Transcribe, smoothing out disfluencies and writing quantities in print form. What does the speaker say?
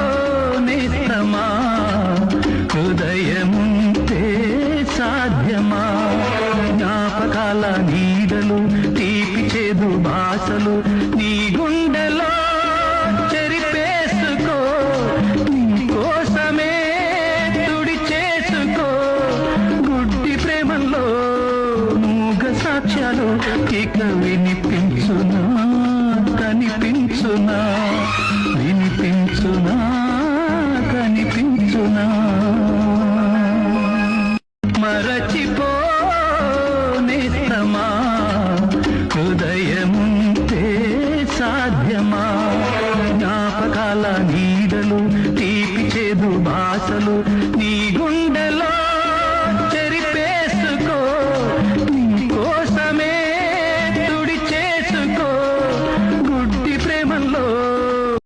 మరచిపోనేస్తమా హృదయముంటే సాధ్యమా జ్ఞాపకాల నీడలు తీపి చేదు భాషలు నీ గుండెలో చెరిపేసుకో నీ కోసమే తుడి చేసుకో గుడ్డి ప్రేమల్లో మూగ సాక్ష్యాలు ఇక వినిపించునా కనిపించునా వినిపించునా కనిపించునా మరచిపోనేస్తమా హృదయముంటే సాధ్యమా జ్ఞాపకాల నీడలు తీపి చేదు భాషలు